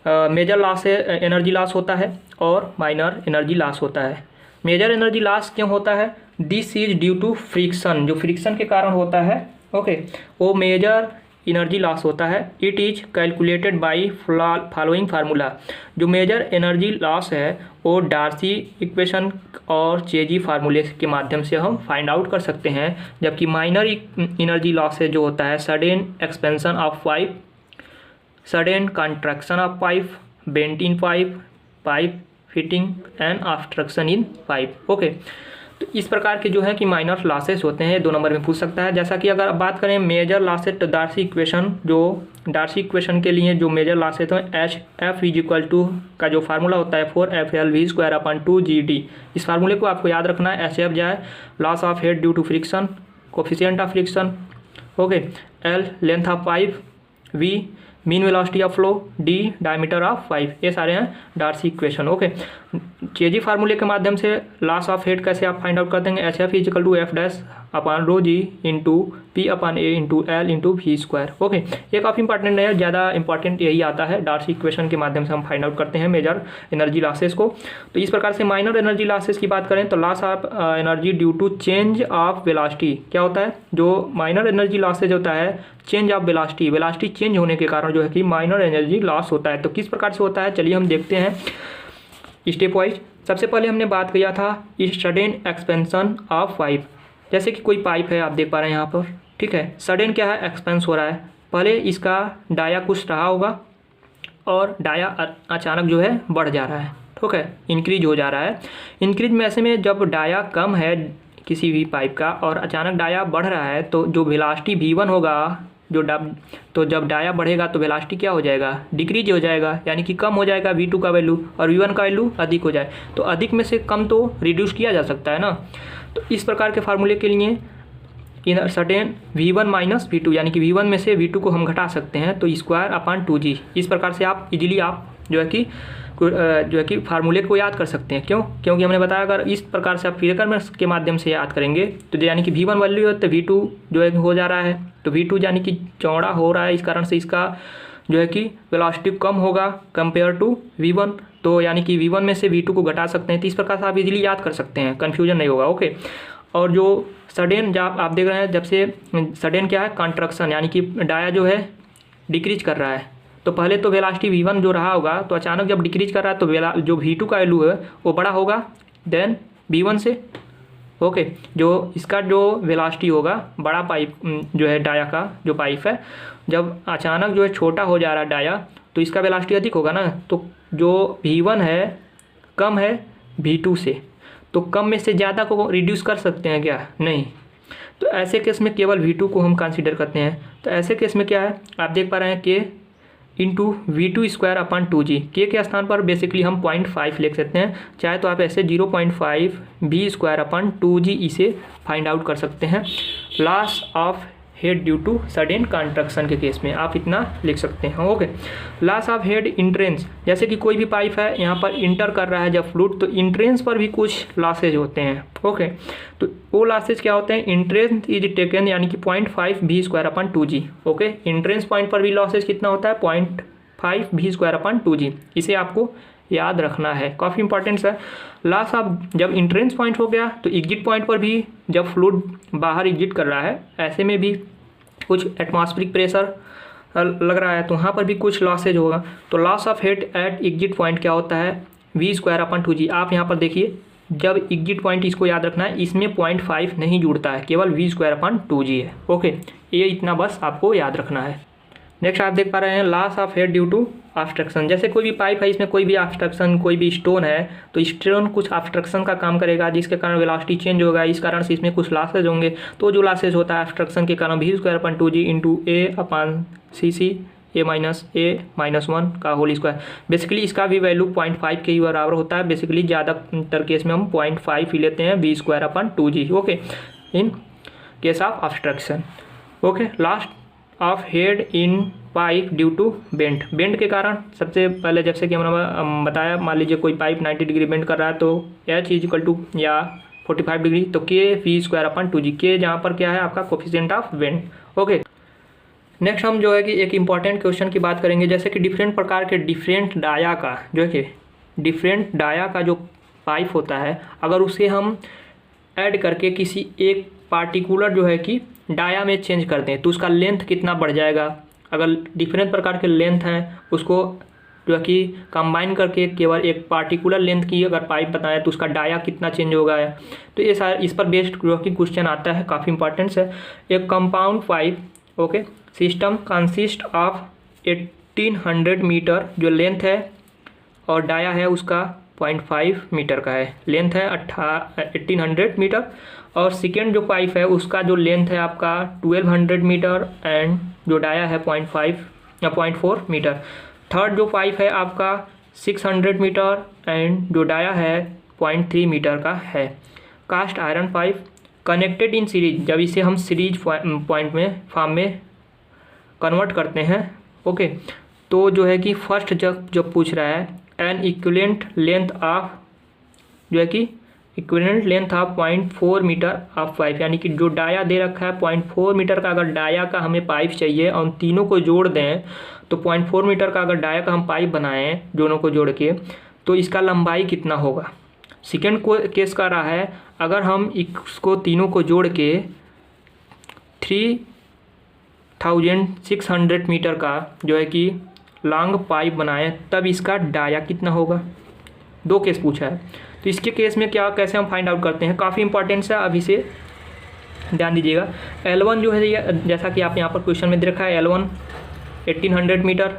मेजर लॉस एनर्जी लॉस होता है और माइनर एनर्जी लॉस होता है। मेजर एनर्जी लॉस क्यों होता है, this is due to friction, जो फ्रिक्शन के कारण होता है। ओके, वो मेजर एनर्जी लॉस होता है। It is calculated by following formula. जो मेजर एनर्जी लॉस है वो डार्सी इक्वेशन और चेजी फार्मूले के माध्यम से हम फाइंड आउट कर सकते हैं, जबकि माइनर एनर्जी लॉस है जो होता है sudden expansion of pipe, sudden contraction of pipe, bent in pipe fitting and obstruction in pipe. Okay, तो इस प्रकार के जो है कि माइनर लॉसेस होते हैं, 2 नंबर में पूछ सकता है। जैसा कि अगर आप बात करें मेजर लॉसेस, तो डार्सी इक्वेशन के लिए जो मेजर लॉसेस हैं, F इज इक्वल टू का जो फार्मूला होता है 4FL V² अपन 2GD। इस फार्मूले को आपको याद रखना है। HF जाए loss of head due to friction, coefficient of friction. Okay, L length of pipe, V mean velocity of flow, D diameter of pipe, ये सारे हैं डार्सी इक्वेशन। ओके, चेजी फार्मूले के माध्यम से लॉस ऑफ हेड कैसे आप फाइंड आउट कर देंगे, HF is equal to F dash upon rho G into P upon A into L into V²। Okay, ये काफ़ी इंपॉर्टेंट है, ज़्यादा इंपॉर्टेंट यही आता है। डार्सी इक्वेशन के माध्यम से हम फाइंड आउट करते हैं मेजर एनर्जी लॉसेस को। तो इस प्रकार से माइनर एनर्जी लॉसेस की बात करें तो loss of energy due to change of velocity, क्या होता है, जो माइनर एनर्जी लॉसेज होता है चेंज ऑफ वेलोसिटी चेंज होने के कारण जो है कि माइनर एनर्जी लॉस होता है। तो किस प्रकार से होता है, चलिए हम देखते हैं स्टेप वाइज। सबसे पहले हमने बात किया था सडन एक्सपेंशन ऑफ पाइप। जैसे कि कोई पाइप है, आप देख पा रहे हैं यहाँ पर, ठीक है, सडन क्या है, एक्सपेंस हो रहा है। पहले इसका डाया कुछ रहा होगा और डाया अचानक जो है बढ़ जा रहा है, ठीक है, इंक्रीज हो जा रहा है। इंक्रीज में ऐसे में जब डाया कम है किसी भी पाइप का और अचानक डाया बढ़ रहा है, तो जो वेलोसिटी V1 होगा तो जब डाया बढ़ेगा तो वेलोसिटी क्या हो जाएगा, डिक्रीज हो जाएगा, यानी कि कम हो जाएगा V2 का वैल्यू और V1 का वैल्यू अधिक हो जाए। तो अधिक में से कम तो रिड्यूस किया जा सकता है ना। तो इस प्रकार के फार्मूले के लिए in certain V1 minus V2, यानी कि V1 में से V2 को हम घटा सकते हैं, तो स्क्वायर अपॉन 2G। इस प्रकार से आप इजीली आप जो है कि फार्मूले को याद कर सकते हैं। क्यों? क्योंकि हमने बताया अगर इस प्रकार से आप फिगर के माध्यम से याद करेंगे तो यानी कि V1 वैल्यू है तो V2 जो है हो जा रहा है, तो V2 यानी कि चौड़ा हो रहा है, इस कारण से इसका जो है कि वेलोसिटी कम होगा कंपेयर टू V1। तो यानी कि V1 में से V2 को घटा सकते हैं। तो इस प्रकार से आप इजीली याद कर सकते हैं, कन्फ्यूजन नहीं होगा। ओके। और जो सडन जब आप देख रहे हैं, जब से सडन क्या है, कंट्रक्शन, यानी कि डाया जो है डिक्रीज कर रहा है। तो पहले तो वेलोसिटी V1 जो रहा होगा, तो अचानक जब डिक्रीज कर रहा है तो जो V2 का वैल्यू है वो बड़ा होगा देन V1 से। ओके। जो इसका जो वेलोसिटी होगा, बड़ा पाइप जो है डाया का जो पाइप है, जब अचानक जो है छोटा हो जा रहा है डाया, तो इसका वेलोसिटी अधिक होगा ना। तो जो V1 है कम है V2 से, तो कम में से ज़्यादा को रिड्यूस कर सकते हैं क्या? नहीं। तो ऐसे केस में केवल V2 को हम कंसीडर करते हैं। तो ऐसे केस में क्या है, आप देख पा रहे हैं K into V2 square upon 2G। के स्थान पर बेसिकली हम 0.5 लिख सकते हैं, चाहे तो आप ऐसे 0.5 V स्क्वायर अपॉन 2G इसे फाइंड आउट कर सकते हैं। Loss of head due to sudden contraction के केस में आप इतना लिख सकते हैं। Okay. Loss of head entrance, जैसे कि कोई भी पाइप है यहाँ पर इंटर कर रहा है जब फ्लूइड, तो इंट्रेंस पर भी कुछ लॉसेज होते हैं। ओके। तो वो लॉसेज क्या होते हैं, इंट्रेंस इज टेकन यानी कि 0.5 V square upon 2G। Okay. Entrance point पर भी लॉसेज कितना होता है, 0.5 V स्क्वायर अपॉन 2G। इसे आपको याद रखना है, काफ़ी इंपॉर्टेंट है। लॉस ऑफ, जब इंट्रेंस पॉइंट हो गया तो एग्जिट पॉइंट पर भी जब फ्लूइड बाहर एग्जिट कर रहा है, ऐसे में भी कुछ एटमॉस्फेरिक प्रेशर लग रहा है, तो वहाँ पर भी कुछ लॉसेज होगा। तो loss of head at exit point क्या होता है, V स्क्वायर अपॉन 2G। आप यहाँ पर देखिए, जब एग्जिट पॉइंट इसको याद रखना है, इसमें 0.5 नहीं जुड़ता है, केवल V स्क्वायर अपॉन 2G है। ओके। ये इतना बस आपको याद रखना है। नेक्स्ट आप देख पा रहे हैं loss of head due to obstruction. जैसे कोई भी पाइप है, इसमें कोई भी ऑब्स्ट्रक्शन, कोई भी स्टोन है, तो स्टोन कुछ ऑब्स्ट्रक्शन का काम करेगा, जिसके कारण वेलोसिटी चेंज होगा, इस कारण से इसमें कुछ लॉसेज होंगे। तो जो लॉसेज होता है ऑब्स्ट्रक्शन के कारण, V square upon 2G into A upon CC A minus 1 का होल स्क्वायर। बेसिकली इसका भी वैल्यू 0.5 के ही बराबर होता है। बेसिकली ज़्यादातर केस में हम 0.5 ही लेते हैं, V square upon 2G। Okay. In case of obstruction. Okay. Loss of head in pipe due to bend के कारण, सबसे पहले जैसे कि हमने बताया, मान लीजिए कोई पाइप 90 डिग्री बेंड कर रहा है, तो H इज इक्वल टू या 45 डिग्री, तो K V square upon 2G। K जहाँ पर क्या है आपका coefficient of bend. Okay. Next हम जो है कि एक इम्पॉर्टेंट क्वेश्चन की बात करेंगे, जैसे कि डिफरेंट प्रकार के डिफरेंट डाया का जो है कि डिफरेंट डाया का जो पाइप होता है, अगर उसे हम ऐड करके किसी एक पार्टिकुलर जो है कि डाया में चेंज कर दें, तो उसका लेंथ कितना बढ़ जाएगा। अगर डिफरेंट प्रकार के लेंथ हैं, उसको जो है कि कंबाइन करके केवल एक पार्टिकुलर लेंथ की अगर पाइप बताएं, तो उसका डाया कितना चेंज होगा। तो ये सारा इस पर बेस्ड जो कि क्वेश्चन आता है, काफ़ी इंपॉर्टेंट है। एक compound pipe okay system consist of 1800 metre जो लेंथ है, और डाया है उसका 0.5 मीटर का है। लेंथ है 1800 मीटर, और सेकेंड जो पाइप है उसका जो लेंथ है आपका 1200 मीटर, एंड जो डाया है 0.5 या 0.4 मीटर। थर्ड जो पाइप है आपका 600 मीटर, एंड जो डाया है 0.3 मीटर का है। Cast iron pipe connected in series, जब इसे हम सीरीज पॉइंट में फॉर्म में कन्वर्ट करते हैं ओके, तो जो है कि फर्स्ट जब पूछ रहा है एन इक्विवेलेंट लेंथ ऑफ जो है कि equivalent length of 0.4 metre of pipe, यानी कि जो डाया दे रखा है 0.4 मीटर का, अगर डाया का हमें पाइप चाहिए और उन तीनों को जोड़ दें, तो 0.4 मीटर का अगर डाया का हम पाइप बनाएं दोनों को जोड़ के, तो इसका लंबाई कितना होगा। सेकेंड केस का रहा है अगर हम इसको तीनों को जोड़ के 3600 मीटर का जो है कि लॉन्ग पाइप बनाएं, तब इसका डाया कितना होगा। दो केस पूछा है, तो इसके केस में क्या कैसे हम फाइंड आउट करते हैं, काफ़ी इंपॉर्टेंट है, अभी से ध्यान दीजिएगा। L1 जो है जैसा कि आप यहाँ पर क्वेश्चन में दे रखा है, L1 1800 मीटर,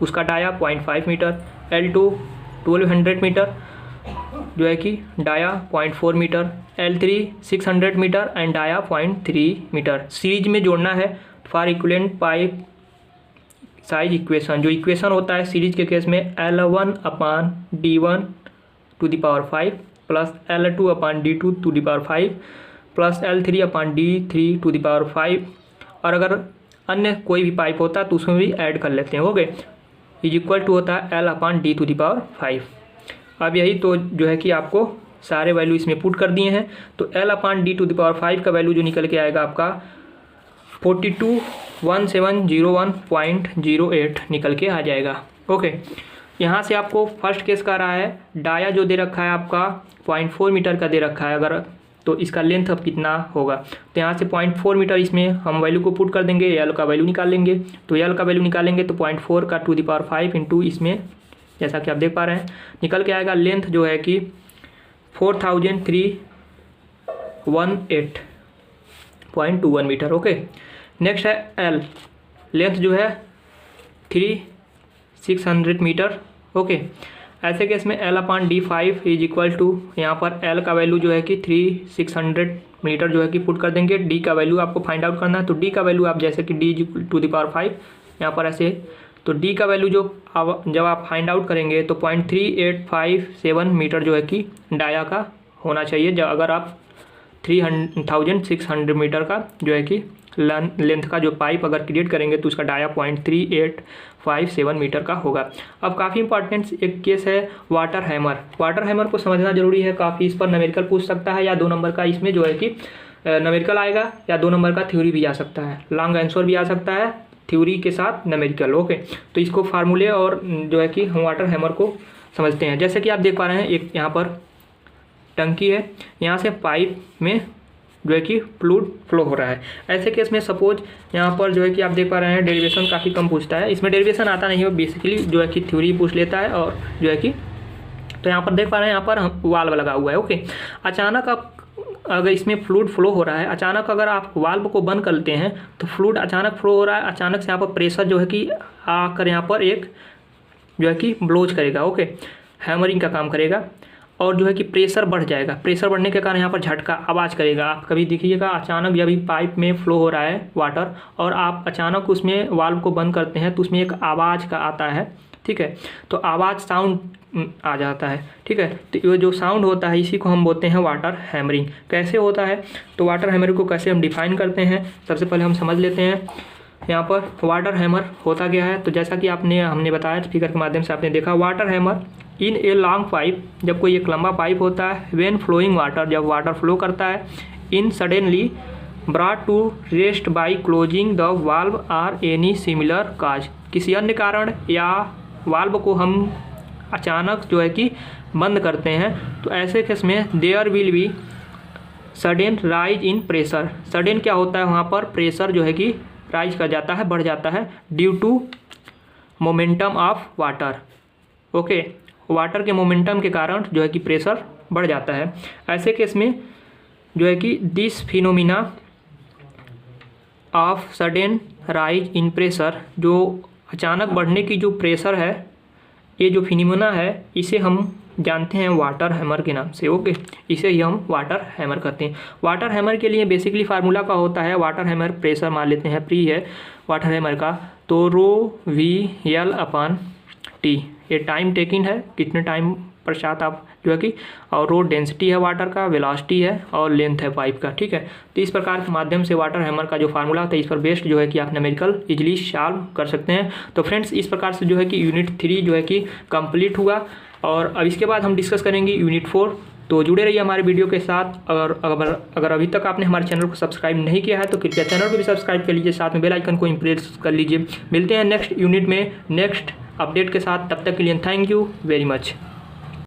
उसका डाया 0.5 मीटर। L2 1200 मीटर जो है कि डाया 0.4 मीटर। L3 600 मीटर एंड डाया 0.3 मीटर। सीरीज में जोड़ना है for equivalent pipe size equation, जो इक्वेशन होता है सीरीज के केस में L1/D1 to the power 5 plus L2/D2 to the power 5 plus L3/D3 to the power 5, और अगर अन्य कोई भी पाइप होता है तो उसमें भी ऐड कर लेते हैं, ओके, इज इक्वल टू होता है L/D टू द पावर 5। अब यही तो जो है कि आपको सारे वैल्यू इसमें पुट कर दिए हैं, तो L/D टू द पावर 5 का वैल्यू जो निकल के आएगा आपका 421701.08 निकल के आ जाएगा, ओके। यहाँ से आपको फर्स्ट केस का रहा है, डाया जो दे रखा है आपका 0.4 मीटर का दे रखा है, अगर तो इसका लेंथ अब कितना होगा, तो यहाँ से 0.4 मीटर इसमें हम वैल्यू को पुट कर देंगे, एल का वैल्यू निकाल लेंगे, तो एल का वैल्यू निकालेंगे तो 0.4 का टू द पावर 5 इंटू इसमें जैसा कि आप देख पा रहे हैं निकल के आएगा, लेंथ जो है कि 4318.21 मीटर, ओके। नेक्स्ट है एल, लेंथ जो है 3600 मीटर, ओके। ऐसे केस में L/D5 इज इक्वल टू, यहाँ पर L का वैल्यू जो है कि 3600 मीटर जो है कि पुट कर देंगे, D का वैल्यू आपको फाइंड आउट करना है, तो D का वैल्यू आप जैसे कि D टू द पावर 5 यहाँ पर ऐसे, तो D का वैल्यू जब आप फाइंड आउट करेंगे तो 0.3857 मीटर जो है कि डाया का होना चाहिए, जब अगर आप 3600 मीटर का जो है कि लेंथ का जो पाइप अगर क्रिएट करेंगे तो उसका डाया 0.3857 मीटर का होगा। अब काफ़ी इंपॉर्टेंट एक केस है वाटर हैमर। वाटर हैमर को समझना जरूरी है, काफ़ी इस पर न्यूमेरिकल पूछ सकता है, या 2 नंबर का इसमें जो है कि न्यूमेरिकल आएगा, या 2 नंबर का थ्योरी भी आ सकता है, लॉन्ग आंसर भी आ सकता है थ्योरी के साथ न्यूमेरिकल, ओके। तो इसको फार्मूले और जो है कि हम वाटर हैमर को समझते हैं। जैसे कि आप देख पा रहे हैं एक यहाँ पर टंकी है, यहाँ से पाइप में जो है कि फ्लूइड फ्लो हो रहा है। ऐसे केस में सपोज यहाँ पर जो है कि आप देख पा रहे हैं डेरिवेशन काफ़ी कम पूछता है, इसमें डेरिवेशन आता नहीं है, बेसिकली जो है कि थ्योरी पूछ लेता है, और जो है कि तो यहाँ पर देख पा रहे हैं यहाँ पर वाल्व लगा हुआ है, ओके। अचानक आप अगर इसमें फ्लूइड फ्लो हो रहा है, अचानक अगर आप वाल्व को बंद करते हैं तो फ्लूइड अचानक फ्लो हो रहा है, अचानक से यहाँ पर प्रेशर जो है कि आकर यहाँ पर एक जो है कि ब्लोज करेगा, ओके, हैमरिंग का काम करेगा, और जो है कि प्रेशर बढ़ जाएगा। प्रेशर बढ़ने के कारण यहाँ पर झटका आवाज़ करेगा। आप कभी देखिएगा अचानक जब भी पाइप में फ्लो हो रहा है वाटर और आप अचानक उसमें वाल्व को बंद करते हैं तो उसमें एक आवाज़ का आता है, ठीक है, तो आवाज़ साउंड आ जाता है, ठीक है। तो ये जो साउंड होता है इसी को हम बोलते हैं वाटर हैमरिंग। कैसे होता है, तो वाटर हैमरिंग को कैसे हम डिफाइन करते हैं, सबसे पहले हम समझ लेते हैं। यहाँ पर वाटर हैमर होता क्या है, तो जैसा कि हमने बताया फिगर के माध्यम से आपने देखा, water hammer in a long pipe, जब कोई एक लंबा पाइप होता है, व्हेन फ्लोइंग वाटर, जब वाटर फ्लो करता है, in suddenly brought to rest by closing the valve or any similar cause, किसी अन्य कारण या वाल्व को हम अचानक जो है कि बंद करते हैं, तो ऐसे केस में there will be sudden rise in pressure. Sudden क्या होता है, वहाँ पर प्रेशर जो है कि राइज कर जाता है, बढ़ जाता है, due to momentum of water, okay, water के मोमेंटम के कारण जो है कि प्रेशर बढ़ जाता है। ऐसे केस में जो है कि this phenomena of sudden rise in pressure, जो अचानक बढ़ने की जो प्रेशर है, ये जो फिनोमिना है इसे हम जानते हैं वाटर हैमर के नाम से, ओके, इसे ही हम वाटर हैमर कहते हैं। वाटर हैमर के लिए बेसिकली फार्मूला का होता है, वाटर हैमर प्रेशर मान लेते हैं प्री है वाटर हैमर का, तो ρVL/T, ये टाइम टेकिंग है, कितने टाइम पश्चात आप जो है कि, और रो डेंसिटी है वाटर का, वेलोसिटी है, और लेंथ है पाइप का, ठीक है। तो इस प्रकार के माध्यम से वाटर हैमर का जो फार्मूला होता है, इस पर बेस्ड जो है कि आप न्यूमेरिकल इजीली सॉल्व कर सकते हैं। तो फ्रेंड्स, इस प्रकार से जो है कि यूनिट 3 जो है कि कंप्लीट हुआ, और अब इसके बाद हम डिस्कस करेंगे यूनिट 4। तो जुड़े रहिए हमारे वीडियो के साथ। अगर अभी तक आपने हमारे चैनल को सब्सक्राइब नहीं किया है तो कृपया चैनल को भी सब्सक्राइब कर लीजिए, साथ में बेल आइकन को प्रेस कर लीजिए। मिलते हैं नेक्स्ट यूनिट में नेक्स्ट अपडेट के साथ, तब तक के लिए थैंक यू वेरी मच।